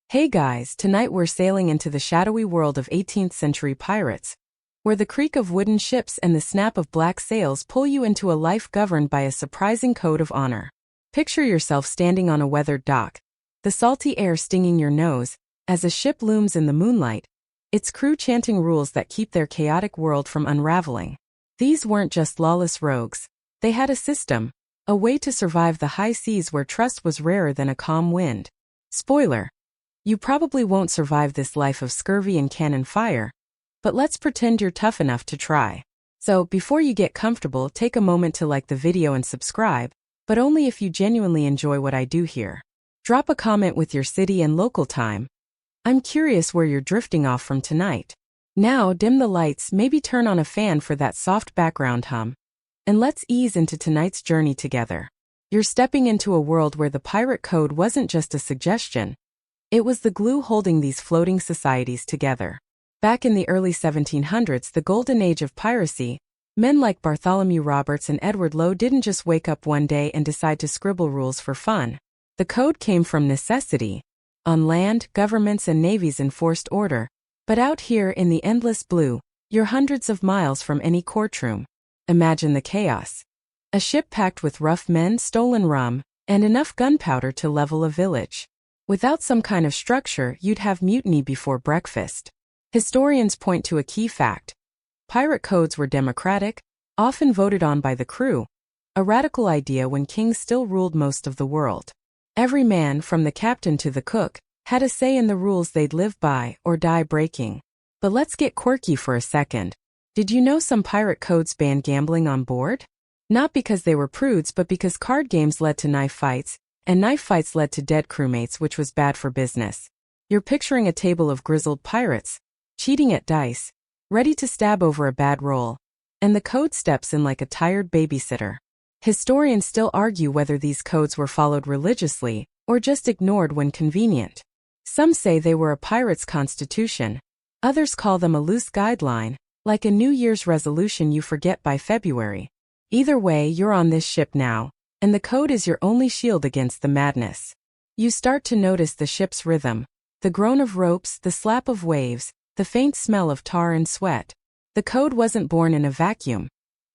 Hey guys, tonight we're sailing into the shadowy world of 18th century pirates, where the creak of wooden ships and the snap of black sails pull you into a life governed by a surprising code of honor. Picture yourself standing on a weathered dock, the salty air stinging your nose, as a ship looms in the moonlight, its crew chanting rules that keep their chaotic world from unraveling. These weren't just lawless rogues, they had a system, a way to survive the high seas where trust was rarer than a calm wind. Spoiler: you probably won't survive this life of scurvy and cannon fire, but let's pretend you're tough enough to try. So, before you get comfortable, take a moment to like the video and subscribe, but only if you genuinely enjoy what I do here. Drop a comment with your city and local time. I'm curious where you're drifting off from tonight. Now, dim the lights, maybe turn on a fan for that soft background hum, and let's ease into tonight's journey together. You're stepping into a world where the pirate code wasn't just a suggestion. It was the glue holding these floating societies together. Back in the early 1700s, the golden age of piracy, men like Bartholomew Roberts and Edward Lowe didn't just wake up one day and decide to scribble rules for fun. The code came from necessity. On land, governments and navies enforced order. But out here in the endless blue, you're hundreds of miles from any courtroom. Imagine the chaos. A ship packed with rough men, stolen rum, and enough gunpowder to level a village. Without some kind of structure, you'd have mutiny before breakfast. Historians point to a key fact. Pirate codes were democratic, often voted on by the crew, a radical idea when kings still ruled most of the world. Every man, from the captain to the cook, had a say in the rules they'd live by or die breaking. But let's get quirky for a second. Did you know some pirate codes banned gambling on board? Not because they were prudes, but because card games led to knife fights, and knife fights led to dead crewmates, which was bad for business. You're picturing a table of grizzled pirates, cheating at dice, ready to stab over a bad roll, and the code steps in like a tired babysitter. Historians still argue whether these codes were followed religiously or just ignored when convenient. Some say they were a pirate's constitution. Others call them a loose guideline, like a New Year's resolution you forget by February. Either way, you're on this ship now, and the code is your only shield against the madness. You start to notice the ship's rhythm, the groan of ropes, the slap of waves, the faint smell of tar and sweat. The code wasn't born in a vacuum.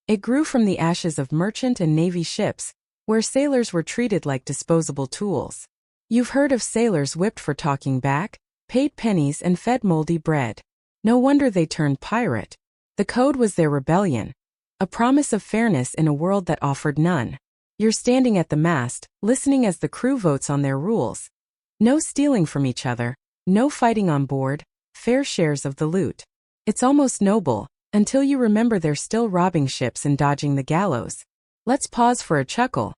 It grew from the ashes of merchant and navy ships, where sailors were treated like disposable tools. You've heard of sailors whipped for talking back, paid pennies and fed moldy bread. No wonder they turned pirate. The code was their rebellion, a promise of fairness in a world that offered none. You're standing at the mast, listening as the crew votes on their rules. No stealing from each other, no fighting on board, fair shares of the loot. It's almost noble, until you remember they're still robbing ships and dodging the gallows. Let's pause for a chuckle.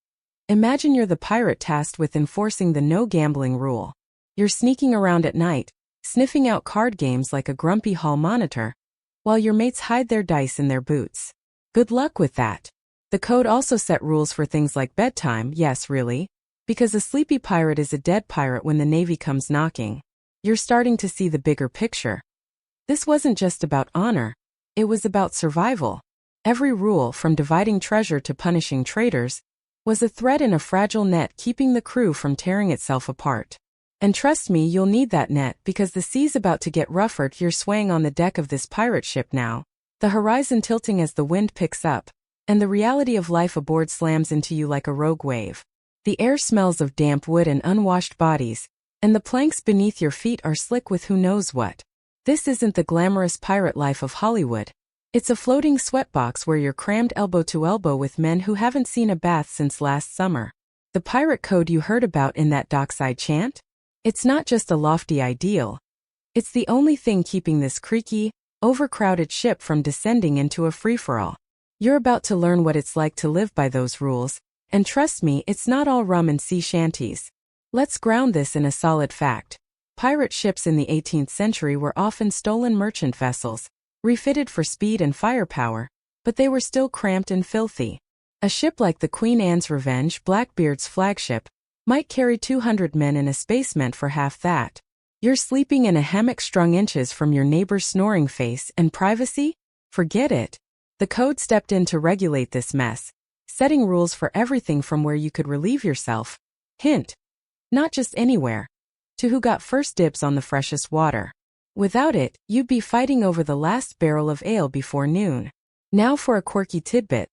Imagine you're the pirate tasked with enforcing the no gambling rule. You're sneaking around at night, sniffing out card games like a grumpy hall monitor, while your mates hide their dice in their boots. Good luck with that. The code also set rules for things like bedtime, yes really, because a sleepy pirate is a dead pirate when the navy comes knocking. You're starting to see the bigger picture. This wasn't just about honor, it was about survival. Every rule, from dividing treasure to punishing traitors, was a thread in a fragile net keeping the crew from tearing itself apart. And trust me, you'll need that net because the sea's about to get rougher. You're swaying on the deck of this pirate ship now, the horizon tilting as the wind picks up, and the reality of life aboard slams into you like a rogue wave. The air smells of damp wood and unwashed bodies, and the planks beneath your feet are slick with who knows what. This isn't the glamorous pirate life of Hollywood. It's a floating sweatbox where you're crammed elbow to elbow with men who haven't seen a bath since last summer. The pirate code you heard about in that dockside chant? It's not just a lofty ideal. It's the only thing keeping this creaky, overcrowded ship from descending into a free-for-all. You're about to learn what it's like to live by those rules, and trust me, it's not all rum and sea shanties. Let's ground this in a solid fact. Pirate ships in the 18th century were often stolen merchant vessels, refitted for speed and firepower, but they were still cramped and filthy. A ship like the Queen Anne's Revenge, Blackbeard's flagship, might carry 200 men in a space meant for half that. You're sleeping in a hammock strung inches from your neighbor's snoring face, and privacy? Forget it. The code stepped in to regulate this mess, setting rules for everything from where you could relieve yourself. Hint: not just anywhere. to who got first dibs on the freshest water. Without it, you'd be fighting over the last barrel of ale before noon. Now for a quirky tidbit.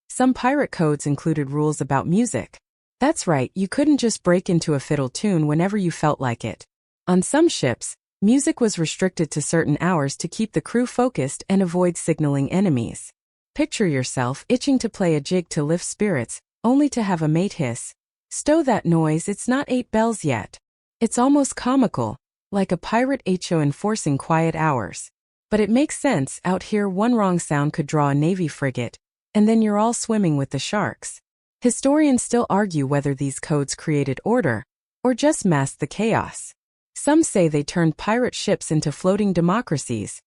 Some pirate codes included rules about music. That's right, you couldn't just break into a fiddle tune whenever you felt like it. On some ships, music was restricted to certain hours to keep the crew focused and avoid signaling enemies. Picture yourself itching to play a jig to lift spirits, only to have a mate hiss, "Stow that noise, it's not 8 bells yet." It's almost comical, like a pirate HO enforcing quiet hours. But it makes sense. Out here, one wrong sound could draw a Navy frigate, and then you're all swimming with the sharks. Historians still argue whether these codes created order, or just masked the chaos. Some say they turned pirate ships into floating democracies.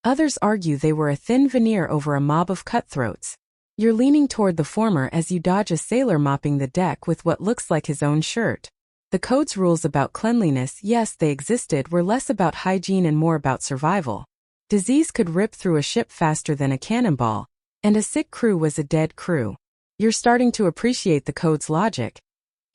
Others argue they were a thin veneer over a mob of cutthroats. You're leaning toward the former as you dodge a sailor mopping the deck with what looks like his own shirt. The code's rules about cleanliness, yes, they existed, were less about hygiene and more about survival. Disease could rip through a ship faster than a cannonball, and a sick crew was a dead crew. You're starting to appreciate the code's logic,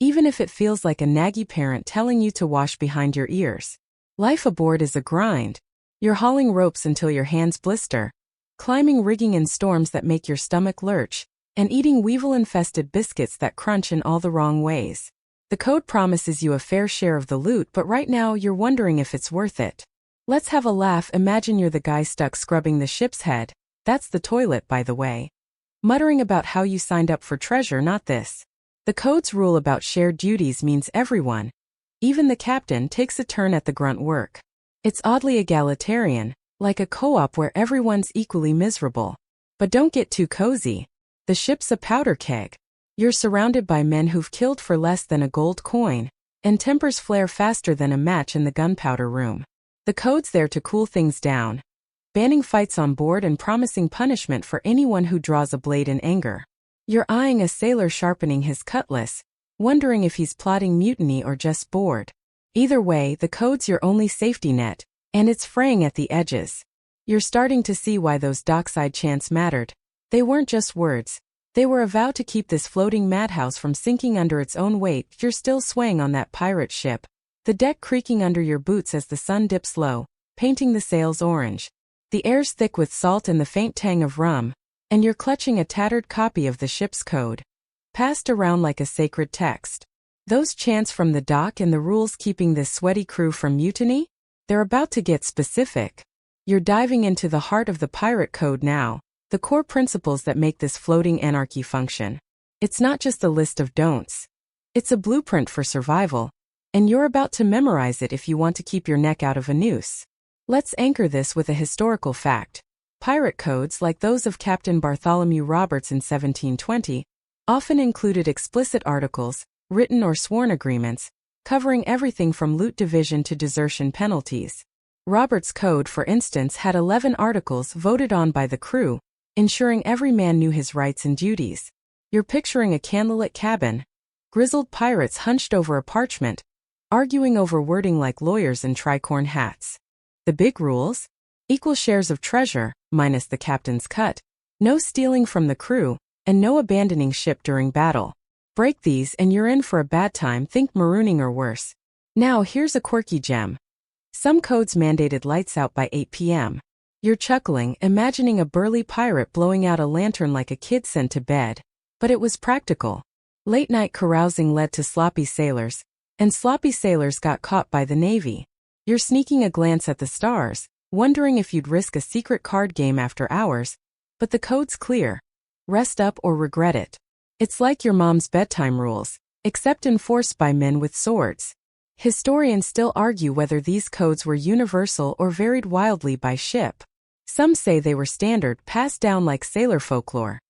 even if it feels like a naggy parent telling you to wash behind your ears. Life aboard is a grind. You're hauling ropes until your hands blister, climbing rigging in storms that make your stomach lurch, and eating weevil-infested biscuits that crunch in all the wrong ways. The code promises you a fair share of the loot, but right now you're wondering if it's worth it. Let's have a laugh. Imagine you're the guy stuck scrubbing the ship's head. That's the toilet, by the way. Muttering about how you signed up for treasure, not this. The code's rule about shared duties means everyone, even the captain, takes a turn at the grunt work. It's oddly egalitarian, like a co-op where everyone's equally miserable. But don't get too cozy. The ship's a powder keg. You're surrounded by men who've killed for less than a gold coin, and tempers flare faster than a match in the gunpowder room. The code's there to cool things down, banning fights on board and promising punishment for anyone who draws a blade in anger. You're eyeing a sailor sharpening his cutlass, wondering if he's plotting mutiny or just bored. Either way, the code's your only safety net, and it's fraying at the edges. You're starting to see why those dockside chants mattered. They weren't just words. They were a vow to keep this floating madhouse from sinking under its own weight. You're still swaying on that pirate ship, the deck creaking under your boots as the sun dips low, painting the sails orange. The air's thick with salt and the faint tang of rum, and you're clutching a tattered copy of the ship's code, passed around like a sacred text. Those chants from the dock and the rules keeping this sweaty crew from mutiny? They're about to get specific. You're diving into the heart of the pirate code now, the core principles that make this floating anarchy function. It's not just a list of don'ts. It's a blueprint for survival, and you're about to memorize it if you want to keep your neck out of a noose. Let's anchor this with a historical fact. Pirate codes, like those of Captain Bartholomew Roberts in 1720, often included explicit articles, written or sworn agreements, covering everything from loot division to desertion penalties. Roberts' code, for instance, had 11 articles voted on by the crew, ensuring every man knew his rights and duties. You're picturing a candlelit cabin, grizzled pirates hunched over a parchment, arguing over wording like lawyers in tricorn hats. The big rules? Equal shares of treasure, minus the captain's cut, no stealing from the crew, and no abandoning ship during battle. Break these and you're in for a bad time. Think marooning or worse. Now here's a quirky gem. Some codes mandated lights out by 8 p.m. You're chuckling, imagining a burly pirate blowing out a lantern like a kid sent to bed. But it was practical. Late-night carousing led to sloppy sailors, and sloppy sailors got caught by the Navy. You're sneaking a glance at the stars, wondering if you'd risk a secret card game after hours, but the code's clear. Rest up or regret it. It's like your mom's bedtime rules, except enforced by men with swords. Historians still argue whether these codes were universal or varied wildly by ship. Some say they were standard, passed down like sailor folklore.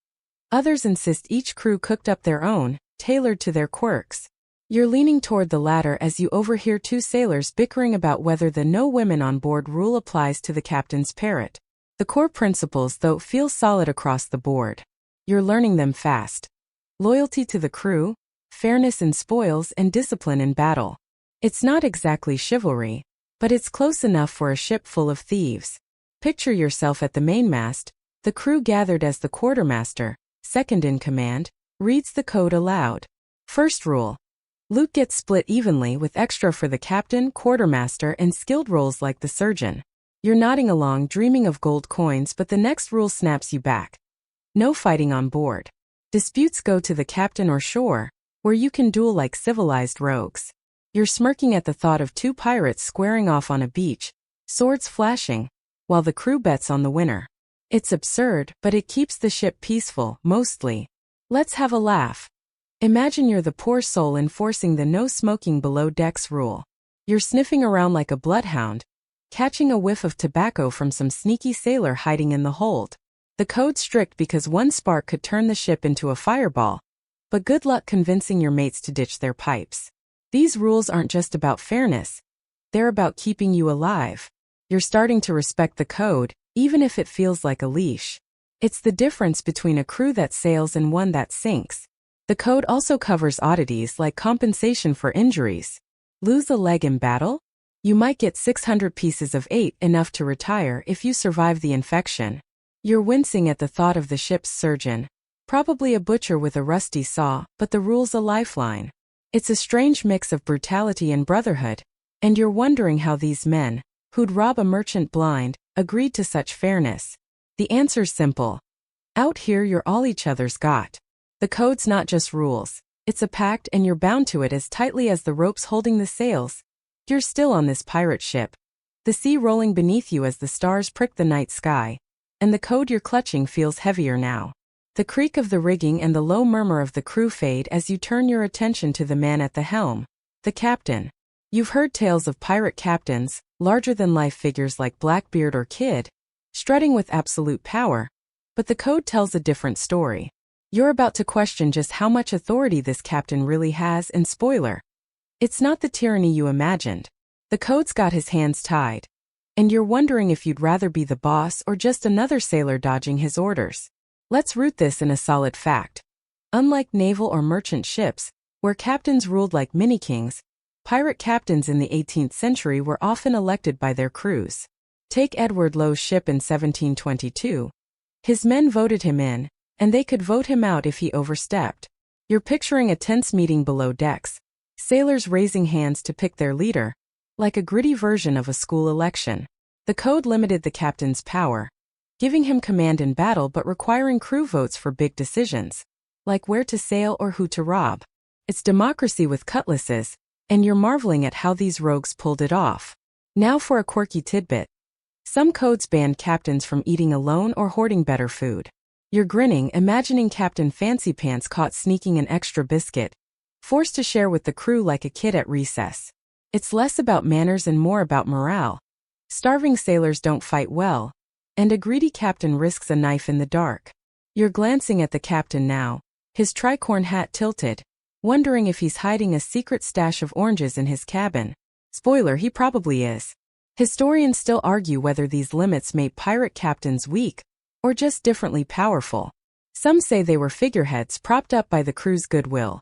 Others insist each crew cooked up their own, tailored to their quirks. You're leaning toward the latter as you overhear two sailors bickering about whether the no women on board rule applies to the captain's parrot. The core principles, though, feel solid across the board. You're learning them fast. Loyalty to the crew, fairness in spoils, and discipline in battle. It's not exactly chivalry, but it's close enough for a ship full of thieves. Picture yourself at the mainmast, the crew gathered as the quartermaster, second in command, reads the code aloud. First rule: Loot gets split evenly with extra for the captain, quartermaster, and skilled roles like the surgeon. You're nodding along dreaming of gold coins, but the next rule snaps you back. No fighting on board. Disputes go to the captain or shore, where you can duel like civilized rogues. You're smirking at the thought of two pirates squaring off on a beach, swords flashing, while the crew bets on the winner. It's absurd, but it keeps the ship peaceful, mostly. Let's have a laugh. Imagine you're the poor soul enforcing the no smoking below decks rule. You're sniffing around like a bloodhound, catching a whiff of tobacco from some sneaky sailor hiding in the hold. The code's strict because one spark could turn the ship into a fireball, but good luck convincing your mates to ditch their pipes. These rules aren't just about fairness, they're about keeping you alive. You're starting to respect the code, even if it feels like a leash. It's the difference between a crew that sails and one that sinks. The code also covers oddities like compensation for injuries. Lose a leg in battle? You might get 600 pieces of 8, enough to retire if you survive the infection. You're wincing at the thought of the ship's surgeon. Probably a butcher with a rusty saw, but the rule's a lifeline. It's a strange mix of brutality and brotherhood. And you're wondering how these men, who'd rob a merchant blind, agreed to such fairness. The answer's simple. Out here you're all each other's got. The code's not just rules. It's a pact, and you're bound to it as tightly as the ropes holding the sails. You're still on this pirate ship. The sea rolling beneath you as the stars prick the night sky. And the code you're clutching feels heavier now. The creak of the rigging and the low murmur of the crew fade as you turn your attention to the man at the helm, the captain. You've heard tales of pirate captains, larger-than-life figures like Blackbeard or Kidd, strutting with absolute power, but the code tells a different story. You're about to question just how much authority this captain really has, and spoiler, it's not the tyranny you imagined. The code's got his hands tied. And you're wondering if you'd rather be the boss or just another sailor dodging his orders. Let's root this in a solid fact. Unlike naval or merchant ships, where captains ruled like mini-kings, pirate captains in the 18th century were often elected by their crews. Take Edward Lowe's ship in 1722. His men voted him in, and they could vote him out if he overstepped. You're picturing a tense meeting below decks, sailors raising hands to pick their leader, like a gritty version of a school election. The code limited the captain's power, giving him command in battle but requiring crew votes for big decisions, like where to sail or who to rob. It's democracy with cutlasses, and you're marveling at how these rogues pulled it off. Now for a quirky tidbit. Some codes banned captains from eating alone or hoarding better food. You're grinning, imagining Captain Fancy Pants caught sneaking an extra biscuit, forced to share with the crew like a kid at recess. It's less about manners and more about morale. Starving sailors don't fight well, and a greedy captain risks a knife in the dark. You're glancing at the captain now, his tricorn hat tilted, wondering if he's hiding a secret stash of oranges in his cabin. Spoiler, he probably is. Historians still argue whether these limits made pirate captains weak, or just differently powerful. Some say they were figureheads propped up by the crew's goodwill.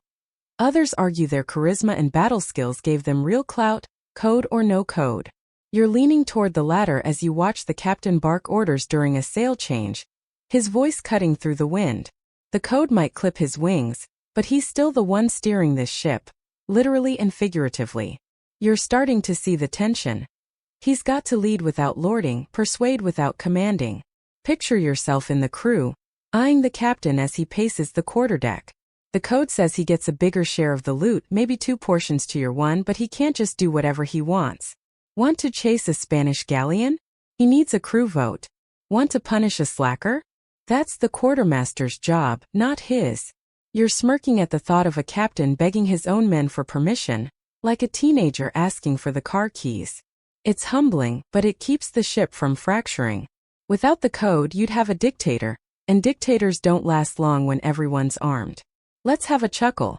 Others argue their charisma and battle skills gave them real clout, code or no code. You're leaning toward the latter as you watch the captain bark orders during a sail change, his voice cutting through the wind. The code might clip his wings, but he's still the one steering this ship, literally and figuratively. You're starting to see the tension. He's got to lead without lording, persuade without commanding. Picture yourself in the crew, eyeing the captain as he paces the quarterdeck. The code says he gets a bigger share of the loot, maybe 2 portions to your 1, but he can't just do whatever he wants. Want to chase a Spanish galleon? He needs a crew vote. Want to punish a slacker? That's the quartermaster's job, not his. You're smirking at the thought of a captain begging his own men for permission, like a teenager asking for the car keys. It's humbling, but it keeps the ship from fracturing. Without the code, you'd have a dictator, and dictators don't last long when everyone's armed. Let's have a chuckle.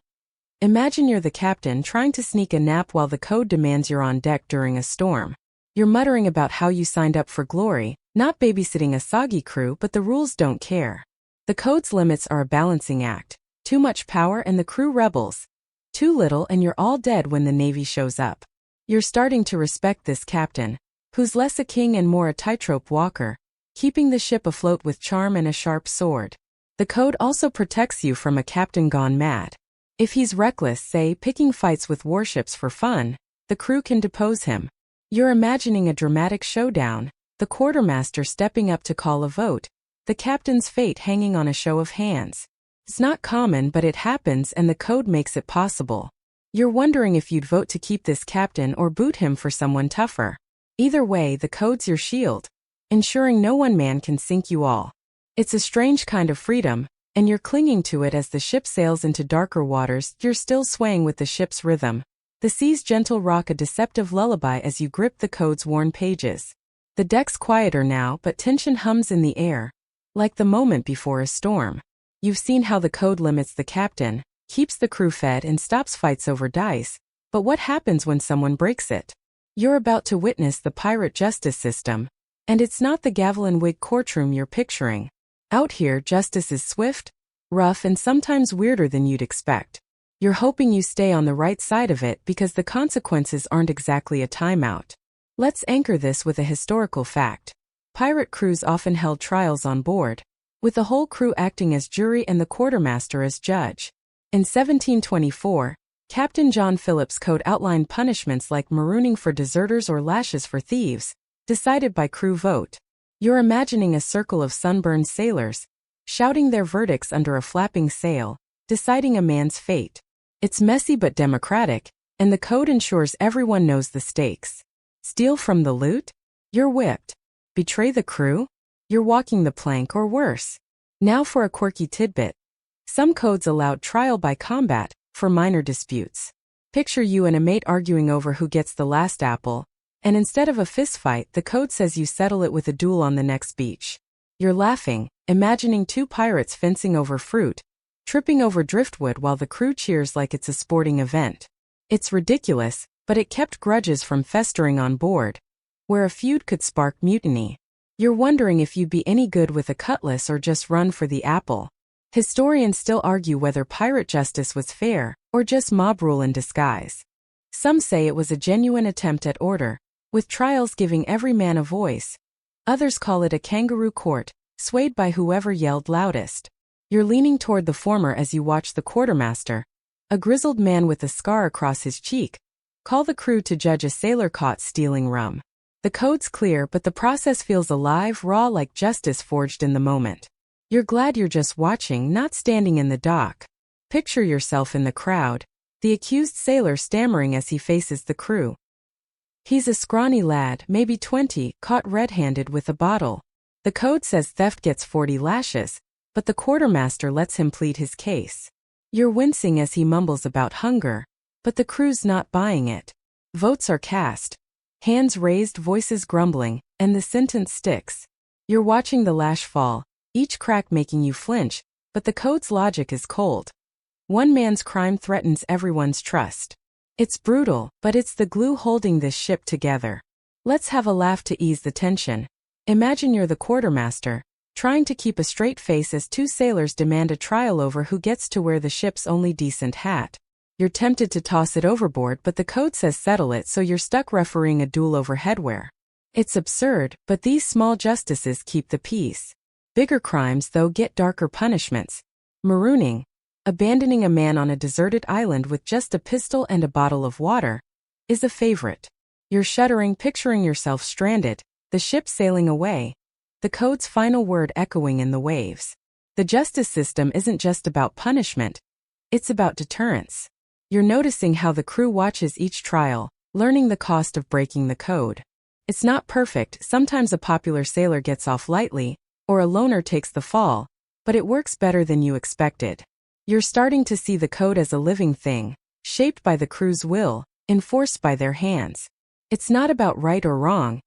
Imagine you're the captain trying to sneak a nap while the code demands you're on deck during a storm. You're muttering about how you signed up for glory, not babysitting a soggy crew, but the rules don't care. The code's limits are a balancing act. Too much power and the crew rebels. Too little and you're all dead when the Navy shows up. You're starting to respect this captain, who's less a king and more a tightrope walker, keeping the ship afloat with charm and a sharp sword. The code also protects you from a captain gone mad. If he's reckless, say, picking fights with warships for fun, the crew can depose him. You're imagining a dramatic showdown, the quartermaster stepping up to call a vote, the captain's fate hanging on a show of hands. It's not common, but it happens, and the code makes it possible. You're wondering if you'd vote to keep this captain or boot him for someone tougher. Either way, the code's your shield, ensuring no one man can sink you all. It's a strange kind of freedom, and you're clinging to it as the ship sails into darker waters. You're still swaying with the ship's rhythm. The sea's gentle rock a deceptive lullaby as you grip the code's worn pages. The deck's quieter now, but tension hums in the air, like the moment before a storm. You've seen how the code limits the captain, keeps the crew fed, and stops fights over dice. But what happens when someone breaks it? You're about to witness the pirate justice system. And it's not the Gavilan Wig courtroom you're picturing. Out here, justice is swift, rough, and sometimes weirder than you'd expect. You're hoping you stay on the right side of it because the consequences aren't exactly a timeout. Let's anchor this with a historical fact. Pirate crews often held trials on board, with the whole crew acting as jury and the quartermaster as judge. In 1724, Captain John Phillips' code outlined punishments like marooning for deserters or lashes for thieves, decided by crew vote. You're imagining a circle of sunburned sailors, shouting their verdicts under a flapping sail, deciding a man's fate. It's messy but democratic, and the code ensures everyone knows the stakes. Steal from the loot? You're whipped. Betray the crew? You're walking the plank or worse. Now for a quirky tidbit. Some codes allowed trial by combat for minor disputes. Picture you and a mate arguing over who gets the last apple, and instead of a fistfight, the code says you settle it with a duel on the next beach. You're laughing, imagining two pirates fencing over fruit, tripping over driftwood while the crew cheers like it's a sporting event. It's ridiculous, but it kept grudges from festering on board, where a feud could spark mutiny. You're wondering if you'd be any good with a cutlass or just run for the apple. Historians still argue whether pirate justice was fair or just mob rule in disguise. Some say it was a genuine attempt at order, with trials giving every man a voice. Others call it a kangaroo court, swayed by whoever yelled loudest. You're leaning toward the former as you watch the quartermaster, a grizzled man with a scar across his cheek, call the crew to judge a sailor caught stealing rum. The code's clear, but the process feels alive, raw, like justice forged in the moment. You're glad you're just watching, not standing in the dock. Picture yourself in the crowd, the accused sailor stammering as he faces the crew. He's a scrawny lad, maybe 20, caught red-handed with a bottle. The code says theft gets 40 lashes, but the quartermaster lets him plead his case. You're wincing as he mumbles about hunger, but the crew's not buying it. Votes are cast, hands raised, voices grumbling, and the sentence sticks. You're watching the lash fall, each crack making you flinch, but the code's logic is cold. One man's crime threatens everyone's trust. It's brutal, but it's the glue holding this ship together. Let's have a laugh to ease the tension. Imagine you're the quartermaster, trying to keep a straight face as two sailors demand a trial over who gets to wear the ship's only decent hat. You're tempted to toss it overboard, but the code says settle it, so you're stuck refereeing a duel over headwear. It's absurd, but these small justices keep the peace. Bigger crimes, though, get darker punishments. Marooning, abandoning a man on a deserted island with just a pistol and a bottle of water, is a favorite. You're shuddering, picturing yourself stranded, the ship sailing away, the code's final word echoing in the waves. The justice system isn't just about punishment, it's about deterrence. You're noticing how the crew watches each trial, learning the cost of breaking the code. It's not perfect, sometimes a popular sailor gets off lightly, or a loner takes the fall, but it works better than you expected. You're starting to see the code as a living thing, shaped by the crew's will, enforced by their hands. It's not about right or wrong,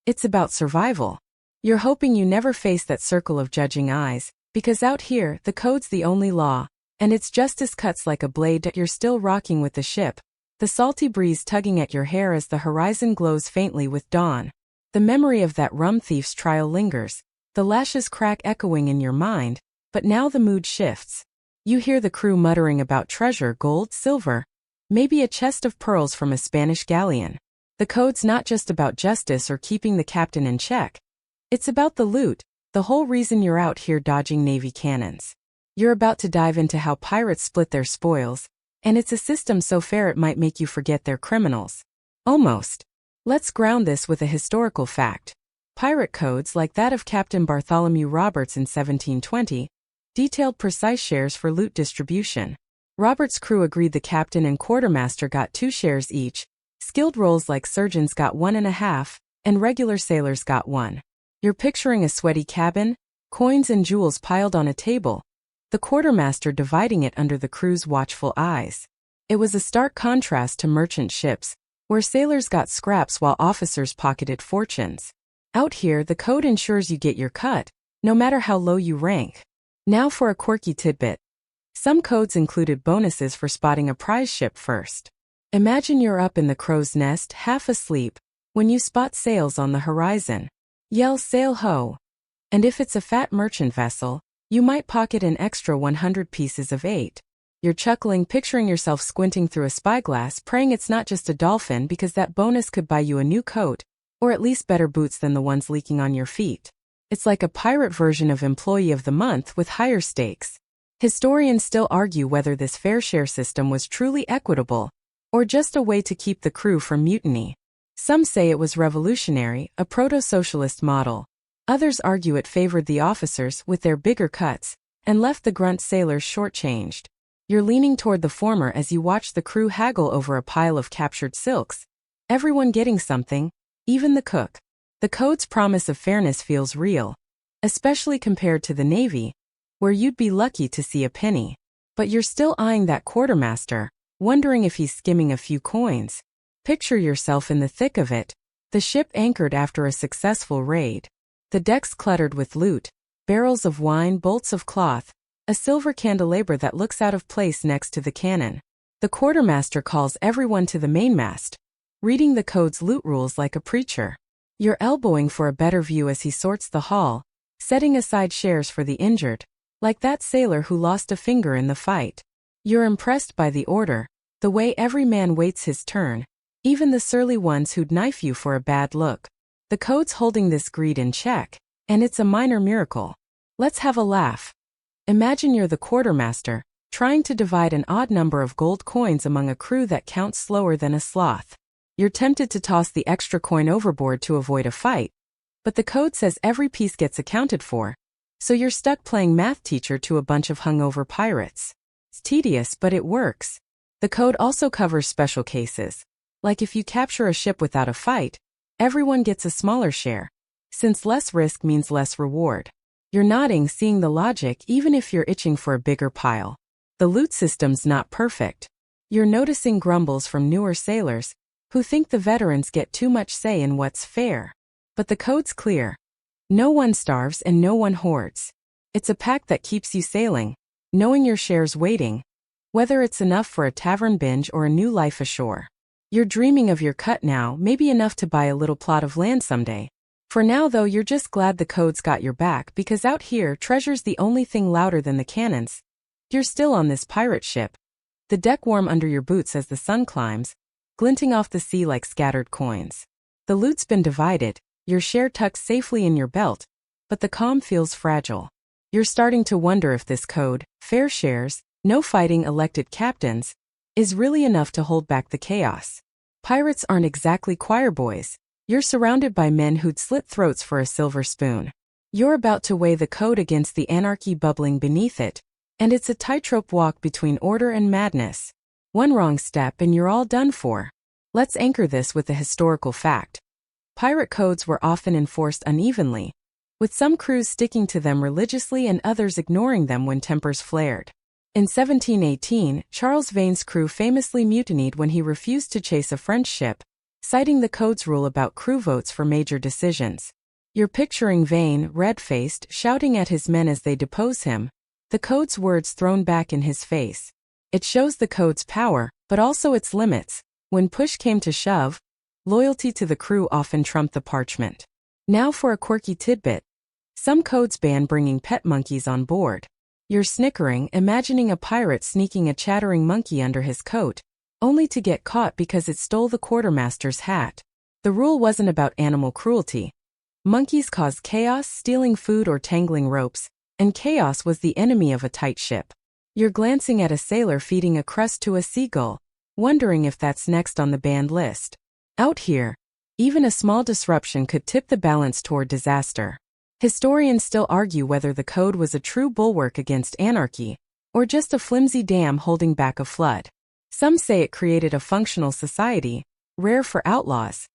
it's about survival. You're hoping you never face that circle of judging eyes, because out here, the code's the only law, and its justice cuts like a blade. You're still rocking with the ship, the salty breeze tugging at your hair as the horizon glows faintly with dawn. The memory of that rum thief's trial lingers, the lashes crack echoing in your mind, but now the mood shifts. You hear the crew muttering about treasure, gold, silver, maybe a chest of pearls from a Spanish galleon. The code's not just about justice or keeping the captain in check. It's about the loot, the whole reason you're out here dodging Navy cannons. You're about to dive into how pirates split their spoils, And it's a system so fair it might make you forget they're criminals. Almost. Let's ground this with a historical fact. Pirate codes like that of Captain Bartholomew Roberts in 1720 detailed precise shares for loot distribution. Roberts' crew agreed the captain and quartermaster got 2 shares each, skilled roles like surgeons got 1.5, and regular sailors got 1. You're picturing a sweaty cabin, coins and jewels piled on a table, the quartermaster dividing it under the crew's watchful eyes. It was a stark contrast to merchant ships, where sailors got scraps while officers pocketed fortunes. Out here, the code ensures you get your cut, no matter how low you rank. Now for a quirky tidbit. Some codes included bonuses for spotting a prize ship first. Imagine you're up in the crow's nest, half asleep, when you spot sails on the horizon. Yell "sail ho!" And if it's a fat merchant vessel, you might pocket an extra 100 pieces of 8. You're chuckling, picturing yourself squinting through a spyglass, praying it's not just a dolphin because that bonus could buy you a new coat, or at least better boots than the ones leaking on your feet. It's like a pirate version of Employee of the Month with higher stakes. Historians still argue whether this fair share system was truly equitable, or just a way to keep the crew from mutiny. Some say it was revolutionary, a proto-socialist model. Others argue it favored the officers with their bigger cuts, and left the grunt sailors shortchanged. You're leaning toward the former as you watch the crew haggle over a pile of captured silks. Everyone getting something, even the cook. The code's promise of fairness feels real, especially compared to the Navy, where you'd be lucky to see a penny. But you're still eyeing that quartermaster, wondering if he's skimming a few coins. Picture yourself in the thick of it, the ship anchored after a successful raid. The decks cluttered with loot, barrels of wine, bolts of cloth, a silver candelabra that looks out of place next to the cannon. The quartermaster calls everyone to the mainmast, reading the code's loot rules like a preacher. You're elbowing for a better view as he sorts the haul, setting aside shares for the injured, like that sailor who lost a finger in the fight. You're impressed by the order, the way every man waits his turn, even the surly ones who'd knife you for a bad look. The code's holding this greed in check, and it's a minor miracle. Let's have a laugh. Imagine you're the quartermaster, trying to divide an odd number of gold coins among a crew that counts slower than a sloth. You're tempted to toss the extra coin overboard to avoid a fight, but the code says every piece gets accounted for, so you're stuck playing math teacher to a bunch of hungover pirates. It's tedious, but it works. The code also covers special cases, like if you capture a ship without a fight, everyone gets a smaller share, since less risk means less reward. You're nodding, seeing the logic even if you're itching for a bigger pile. The loot system's not perfect. You're noticing grumbles from newer sailors, who think the veterans get too much say in what's fair. But the code's clear. No one starves and no one hoards. It's a pact that keeps you sailing, knowing your share's waiting, whether it's enough for a tavern binge or a new life ashore. You're dreaming of your cut now, maybe enough to buy a little plot of land someday. For now though, you're just glad the code's got your back, because out here, treasure's the only thing louder than the cannons. You're still on this pirate ship, the deck warm under your boots as the sun climbs, glinting off the sea like scattered coins. The loot's been divided, your share tucked safely in your belt, but the calm feels fragile. You're starting to wonder if this code, fair shares, no fighting, elected captains, is really enough to hold back the chaos. Pirates aren't exactly choir boys. You're surrounded by men who'd slit throats for a silver spoon. You're about to weigh the code against the anarchy bubbling beneath it, and it's a tightrope walk between order and madness. One wrong step and you're all done for. Let's anchor this with a historical fact. Pirate codes were often enforced unevenly, with some crews sticking to them religiously and others ignoring them when tempers flared. In 1718, Charles Vane's crew famously mutinied when he refused to chase a French ship, citing the code's rule about crew votes for major decisions. You're picturing Vane, red-faced, shouting at his men as they depose him, the code's words thrown back in his face. It shows the code's power, but also its limits. When push came to shove, loyalty to the crew often trumped the parchment. Now for a quirky tidbit. Some codes ban bringing pet monkeys on board. You're snickering, imagining a pirate sneaking a chattering monkey under his coat, only to get caught because it stole the quartermaster's hat. The rule wasn't about animal cruelty. Monkeys caused chaos, stealing food or tangling ropes, and chaos was the enemy of a tight ship. You're glancing at a sailor feeding a crust to a seagull, wondering if that's next on the banned list. Out here, even a small disruption could tip the balance toward disaster. Historians still argue whether the code was a true bulwark against anarchy, or just a flimsy dam holding back a flood. Some say it created a functional society, rare for outlaws.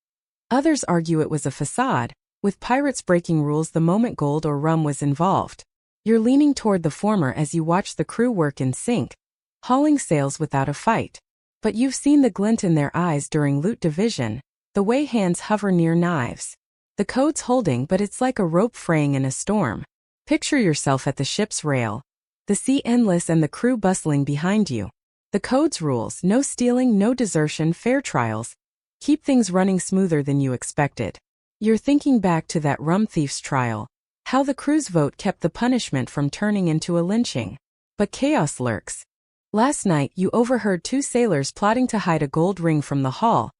Others argue it was a facade, with pirates breaking rules the moment gold or rum was involved. You're leaning toward the former as you watch the crew work in sync, hauling sails without a fight. But you've seen the glint in their eyes during loot division, the way hands hover near knives. The code's holding, but it's like a rope fraying in a storm. Picture yourself at the ship's rail, the sea endless and the crew bustling behind you. The code's rules: no stealing, no desertion, fair trials, keep things running smoother than you expected. You're thinking back to that rum thief's trial, how the crew's vote kept the punishment from turning into a lynching. But chaos lurks. Last night you overheard two sailors plotting to hide a gold ring from the haul,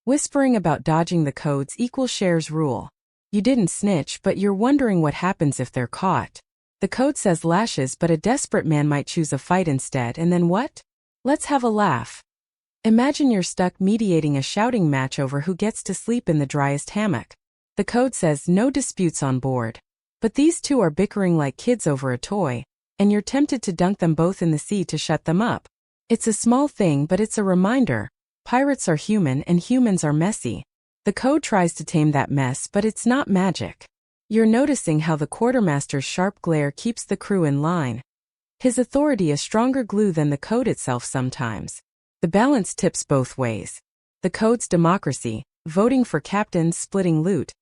whispering about dodging the code's equal shares rule. You didn't snitch, but you're wondering what happens if they're caught. The code says lashes, but a desperate man might choose a fight instead, and then what? Let's have a laugh. Imagine you're stuck mediating a shouting match over who gets to sleep in the driest hammock. The code says no disputes on board. But these two are bickering like kids over a toy, and you're tempted to dunk them both in the sea to shut them up. It's a small thing, but it's a reminder. Pirates are human and humans are messy. The code tries to tame that mess, but it's not magic. You're noticing how the quartermaster's sharp glare keeps the crew in line. His authority a stronger glue than the code itself sometimes. The balance tips both ways. The code's democracy, voting for captains, splitting loot,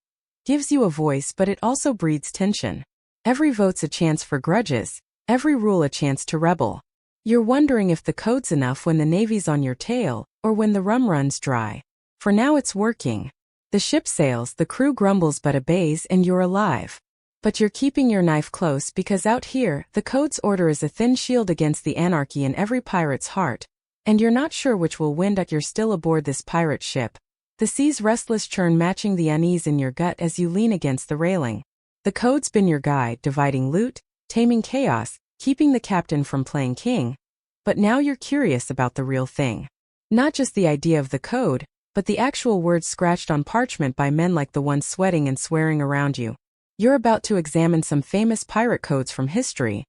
gives you a voice, but it also breeds tension. Every vote's a chance for grudges, every rule a chance to rebel. You're wondering if the code's enough when the Navy's on your tail, or when the rum runs dry. For now it's working. The ship sails, the crew grumbles but obeys, and you're alive. But you're keeping your knife close because out here, the code's order is a thin shield against the anarchy in every pirate's heart. And you're not sure which will win, but you're still aboard this pirate ship. The sea's restless churn matching the unease in your gut as you lean against the railing. The code's been your guide, dividing loot, taming chaos, keeping the captain from playing king. But now you're curious about the real thing. Not just the idea of the code, but the actual words scratched on parchment by men like the ones sweating and swearing around you. You're about to examine some famous pirate codes from history,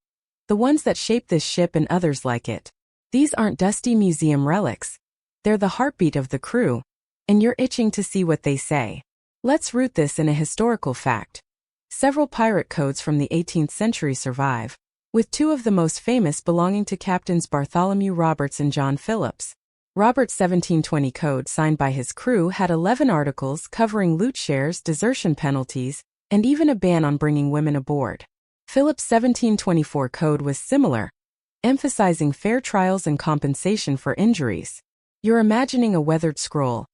the ones that shaped this ship and others like it. These aren't dusty museum relics. They're the heartbeat of the crew, and you're itching to see what they say. Let's root this in a historical fact. Several pirate codes from the 18th century survive, with two of the most famous belonging to Captains Bartholomew Roberts and John Phillips. Roberts' 1720 code, signed by his crew, had 11 articles covering loot shares, desertion penalties, and even a ban on bringing women aboard. Phillips' 1724 code was similar, emphasizing fair trials and compensation for injuries. You're imagining a weathered scroll,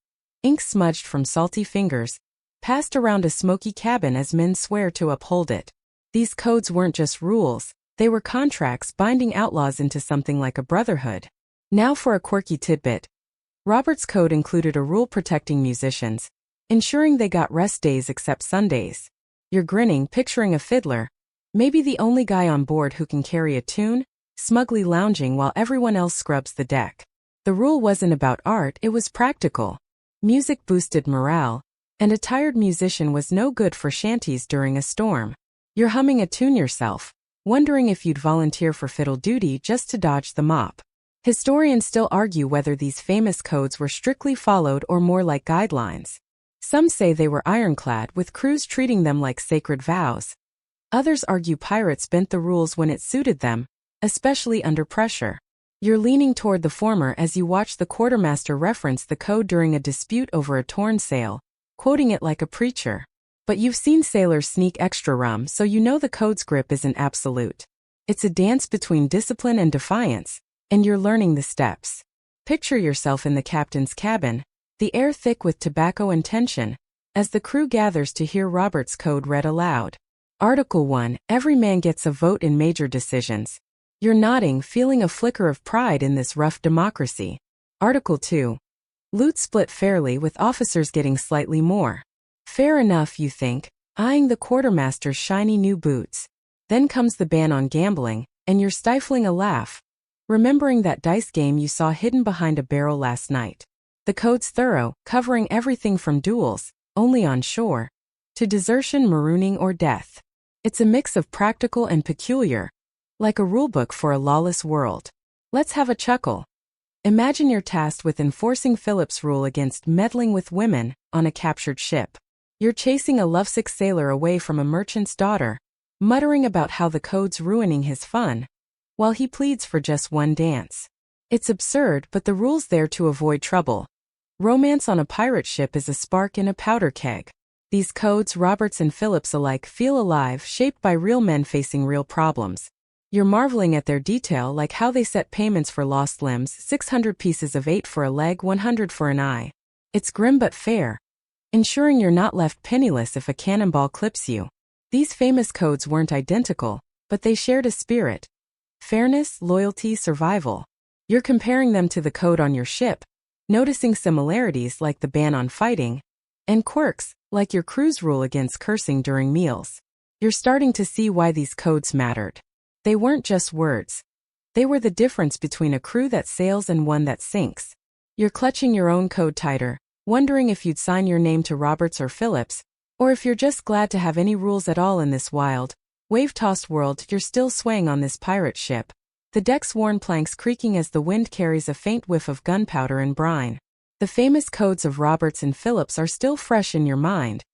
ink smudged from salty fingers, passed around a smoky cabin as men swear to uphold it. These codes weren't just rules, they were contracts binding outlaws into something like a brotherhood. Now for a quirky tidbit. Roberts' code included a rule protecting musicians, ensuring they got rest days except Sundays. You're grinning, picturing a fiddler, maybe the only guy on board who can carry a tune, smugly lounging while everyone else scrubs the deck. The rule wasn't about art, it was practical. Music boosted morale, and a tired musician was no good for shanties during a storm. You're humming a tune yourself, wondering if you'd volunteer for fiddle duty just to dodge the mop. Historians still argue whether these famous codes were strictly followed or more like guidelines. Some say they were ironclad, with crews treating them like sacred vows. Others argue pirates bent the rules when it suited them, especially under pressure. You're leaning toward the former as you watch the quartermaster reference the code during a dispute over a torn sail, quoting it like a preacher. But you've seen sailors sneak extra rum, so you know the code's grip isn't absolute. It's a dance between discipline and defiance, and you're learning the steps. Picture yourself in the captain's cabin, the air thick with tobacco and tension, as the crew gathers to hear Roberts' code read aloud. Article 1, every man gets a vote in major decisions. You're nodding, feeling a flicker of pride in this rough democracy. Article 2. Loot split fairly, with officers getting slightly more. Fair enough, you think, eyeing the quartermaster's shiny new boots. Then comes the ban on gambling, and you're stifling a laugh. remembering that dice game you saw hidden behind a barrel last night. The code's thorough, covering everything from duels, only on shore, to desertion, marooning, or death. It's a mix of practical and peculiar, like a rulebook for a lawless world. Let's have a chuckle. Imagine you're tasked with enforcing Philip's rule against meddling with women on a captured ship. You're chasing a lovesick sailor away from a merchant's daughter, muttering about how the code's ruining his fun, while he pleads for just one dance. It's absurd, but the rule's there to avoid trouble. Romance on a pirate ship is a spark in a powder keg. These codes, Roberts and Phillips alike, feel alive, shaped by real men facing real problems. You're marveling at their detail, like how they set payments for lost limbs, 600 pieces of 8 for a leg, 100 for an eye. It's grim but fair, ensuring you're not left penniless if a cannonball clips you. These famous codes weren't identical, but they shared a spirit: fairness, loyalty, survival. You're comparing them to the code on your ship, noticing similarities like the ban on fighting, and quirks, like your crew's rule against cursing during meals. You're starting to see why these codes mattered. They weren't just words. They were the difference between a crew that sails and one that sinks. You're clutching your own code tighter, wondering if you'd sign your name to Roberts or Phillips, or if you're just glad to have any rules at all in this wild, wave-tossed world. You're still swaying on this pirate ship, the deck's worn planks creaking as the wind carries a faint whiff of gunpowder and brine. The famous codes of Roberts and Phillips are still fresh in your mind.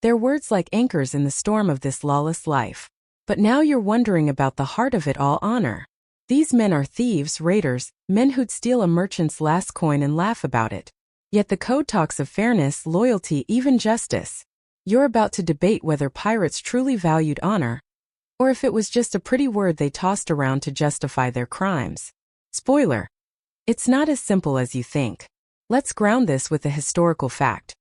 They're words like anchors in the storm of this lawless life. But now you're wondering about the heart of it all: honor. These men are thieves, raiders, men who'd steal a merchant's last coin and laugh about it. Yet the code talks of fairness, loyalty, even justice. You're about to debate whether pirates truly valued honor, or if it was just a pretty word they tossed around to justify their crimes. Spoiler: it's not as simple as you think. Let's ground this with a historical fact.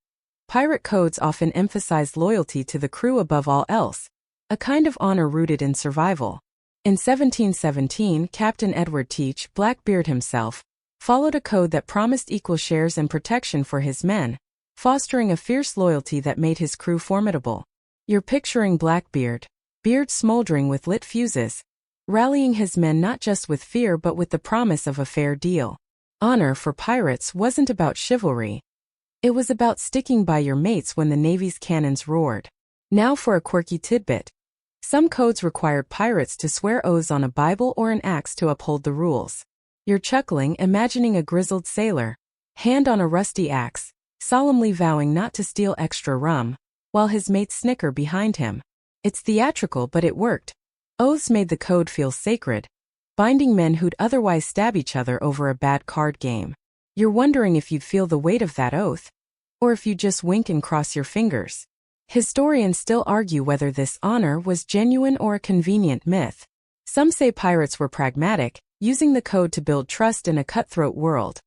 Pirate codes often emphasize loyalty to the crew above all else, a kind of honor rooted in survival. In 1717, Captain Edward Teach, Blackbeard himself, followed a code that promised equal shares and protection for his men, fostering a fierce loyalty that made his crew formidable. You're picturing Blackbeard, beard smoldering with lit fuses, rallying his men not just with fear but with the promise of a fair deal. Honor for pirates wasn't about chivalry. It was about sticking by your mates when the Navy's cannons roared. Now for a quirky tidbit. Some codes required pirates to swear oaths on a Bible or an axe to uphold the rules. You're chuckling, imagining a grizzled sailor, hand on a rusty axe, solemnly vowing not to steal extra rum, while his mates snicker behind him. It's theatrical, but it worked. Oaths made the code feel sacred, binding men who'd otherwise stab each other over a bad card game. You're wondering if you'd feel the weight of that oath, or if you'd just wink and cross your fingers. Historians still argue whether this honor was genuine or a convenient myth. Some say pirates were pragmatic, using the code to build trust in a cutthroat world.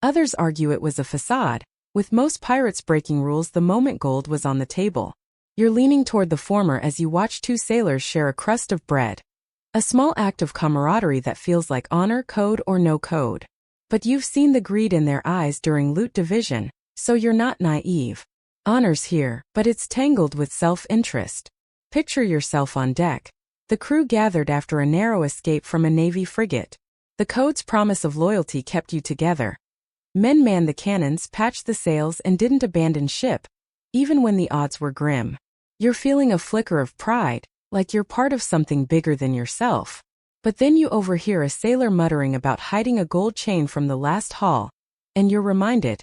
Others argue it was a facade, with most pirates breaking rules the moment gold was on the table. You're leaning toward the former as you watch two sailors share a crust of bread. A small act of camaraderie that feels like honor, code or no code. But you've seen the greed in their eyes during loot division, so you're not naive. Honor's here, but it's tangled with self-interest. Picture yourself on deck. The crew gathered after a narrow escape from a Navy frigate. The code's promise of loyalty kept you together. Men manned the cannons, patched the sails, and didn't abandon ship, even when the odds were grim. You're feeling a flicker of pride, like you're part of something bigger than yourself. But then you overhear a sailor muttering about hiding a gold chain from the last haul, and you're reminded,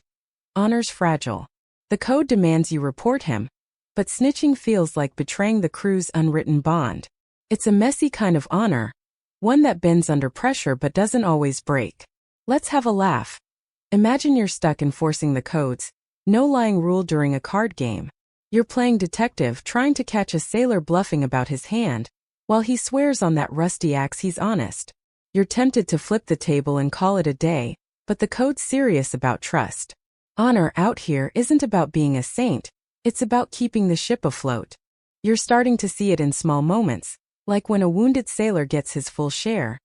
honor's fragile. The code demands you report him, but snitching feels like betraying the crew's unwritten bond. It's a messy kind of honor, one that bends under pressure but doesn't always break. Let's have a laugh. Imagine you're stuck enforcing the codes, no lying rule during a card game. You're playing detective, trying to catch a sailor bluffing about his hand, while he swears on that rusty axe he's honest. You're tempted to flip the table and call it a day, but the code's serious about trust. Honor out here isn't about being a saint, it's about keeping the ship afloat. You're starting to see it in small moments, like when a wounded sailor gets his full share,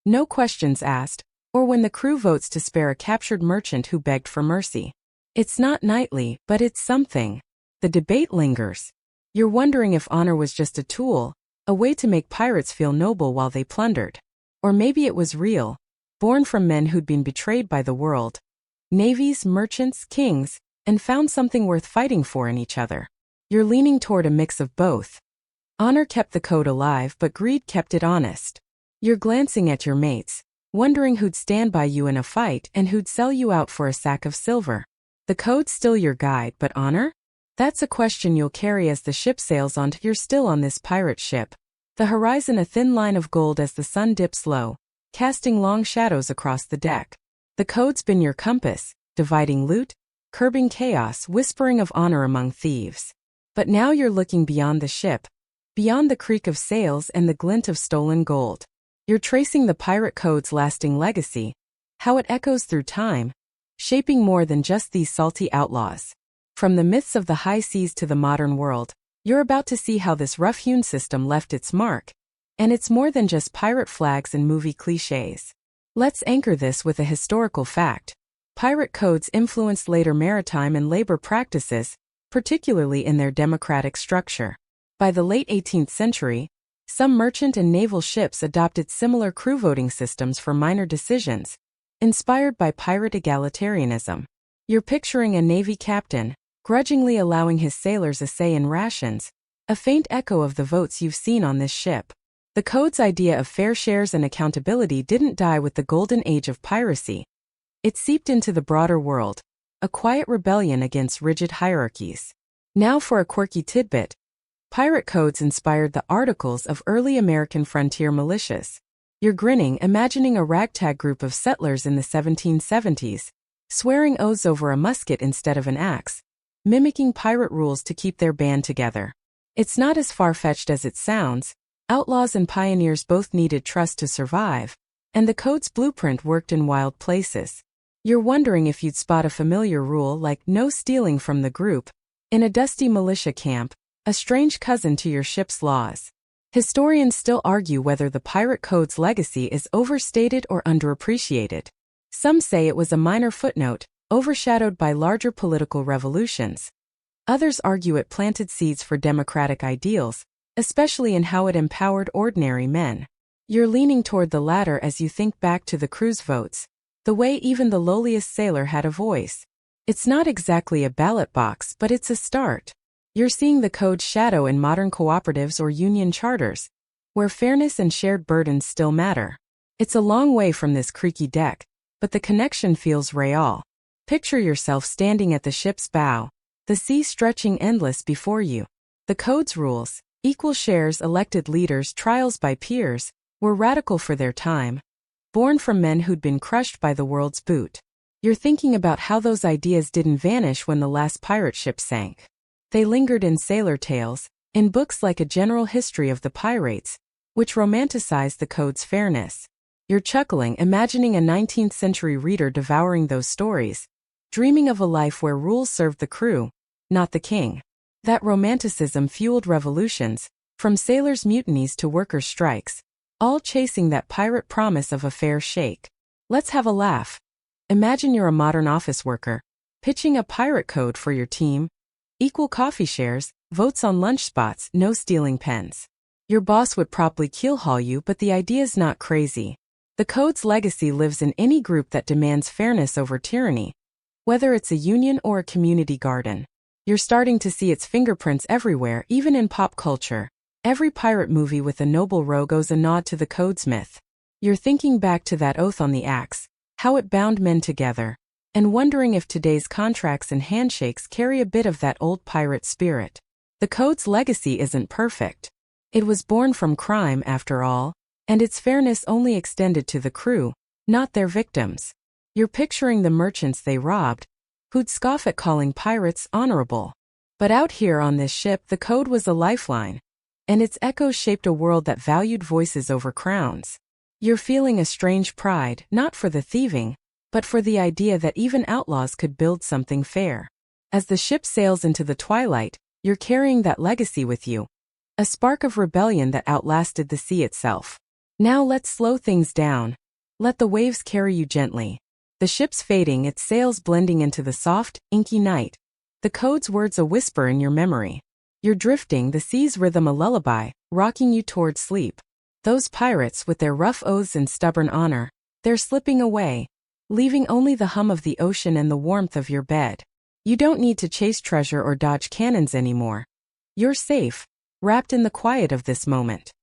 no questions asked, or when the crew votes to spare a captured merchant who begged for mercy. It's not knightly, but it's something. The debate lingers. You're wondering if honor was just a tool, a way to make pirates feel noble while they plundered. Or maybe it was real, born from men who'd been betrayed by the world. Navies, merchants, kings, and found something worth fighting for in each other. You're leaning toward a mix of both. Honor kept the code alive, but greed kept it honest. You're glancing at your mates, wondering who'd stand by you in a fight and who'd sell you out for a sack of silver. The code's still your guide, but honor? That's a question you'll carry as the ship sails on. You're still on this pirate ship. The horizon a thin line of gold as the sun dips low, casting long shadows across the deck. The code's been your compass, dividing loot, curbing chaos, whispering of honor among thieves. But now you're looking beyond the ship, beyond the creak of sails and the glint of stolen gold. You're tracing the pirate code's lasting legacy, how it echoes through time, shaping more than just these salty outlaws. From the myths of the high seas to the modern world, you're about to see how this rough-hewn system left its mark. And it's more than just pirate flags and movie cliches. Let's anchor this with a historical fact. Pirate codes influenced later maritime and labor practices, particularly in their democratic structure. By the late 18th century, some merchant and naval ships adopted similar crew voting systems for minor decisions, inspired by pirate egalitarianism. You're picturing a Navy captain, grudgingly allowing his sailors a say in rations, a faint echo of the votes you've seen on this ship. The code's idea of fair shares and accountability didn't die with the golden age of piracy. It seeped into the broader world, a quiet rebellion against rigid hierarchies. Now for a quirky tidbit. Pirate codes inspired the articles of early American frontier militias. You're grinning, imagining a ragtag group of settlers in the 1770s, swearing oaths over a musket instead of an axe, mimicking pirate rules to keep their band together. It's not as far-fetched as it sounds. Outlaws and pioneers both needed trust to survive, and the code's blueprint worked in wild places. You're wondering if you'd spot a familiar rule like no stealing from the group in a dusty militia camp, a strange cousin to your ship's laws. Historians still argue whether the pirate code's legacy is overstated or underappreciated. Some say it was a minor footnote, overshadowed by larger political revolutions. Others argue it planted seeds for democratic ideals, especially in how it empowered ordinary men. You're leaning toward the latter as you think back to the crew's votes, the way even the lowliest sailor had a voice. It's not exactly a ballot box, but it's a start. You're seeing the code's shadow in modern cooperatives or union charters, where fairness and shared burdens still matter. It's a long way from this creaky deck, but the connection feels real. Picture yourself standing at the ship's bow, the sea stretching endless before you. The code's rules, equal shares, elected leaders, trials by peers, were radical for their time, born from men who'd been crushed by the world's boot. You're thinking about how those ideas didn't vanish when the last pirate ship sank. They lingered in sailor tales, in books like A General History of the Pirates, which romanticized the code's fairness. You're chuckling, imagining a 19th century reader devouring those stories, dreaming of a life where rules served the crew, not the king. That romanticism fueled revolutions, from sailors' mutinies to worker strikes, all chasing that pirate promise of a fair shake. Let's have a laugh. Imagine you're a modern office worker, pitching a pirate code for your team. Equal coffee shares, votes on lunch spots, no stealing pens. Your boss would probably keelhaul you, but the idea's not crazy. The code's legacy lives in any group that demands fairness over tyranny, whether it's a union or a community garden. You're starting to see its fingerprints everywhere, even in pop culture. Every pirate movie with a noble rogue owes a nod to the code's myth. You're thinking back to that oath on the axe, how it bound men together, and wondering if today's contracts and handshakes carry a bit of that old pirate spirit. The code's legacy isn't perfect. It was born from crime, after all, and its fairness only extended to the crew, not their victims. You're picturing the merchants they robbed, who'd scoff at calling pirates honorable. But out here on this ship, the code was a lifeline, and its echoes shaped a world that valued voices over crowns. You're feeling a strange pride, not for the thieving, but for the idea that even outlaws could build something fair. As the ship sails into the twilight, you're carrying that legacy with you, a spark of rebellion that outlasted the sea itself. Now let's slow things down. Let the waves carry you gently. The ship's fading, its sails blending into the soft, inky night. The code's words a whisper in your memory. You're drifting, the sea's rhythm a lullaby, rocking you toward sleep. Those pirates, with their rough oaths and stubborn honor, They're slipping away, leaving only the hum of the ocean and the warmth of your bed. You don't need to chase treasure or dodge cannons anymore. You're safe, wrapped in the quiet of this moment.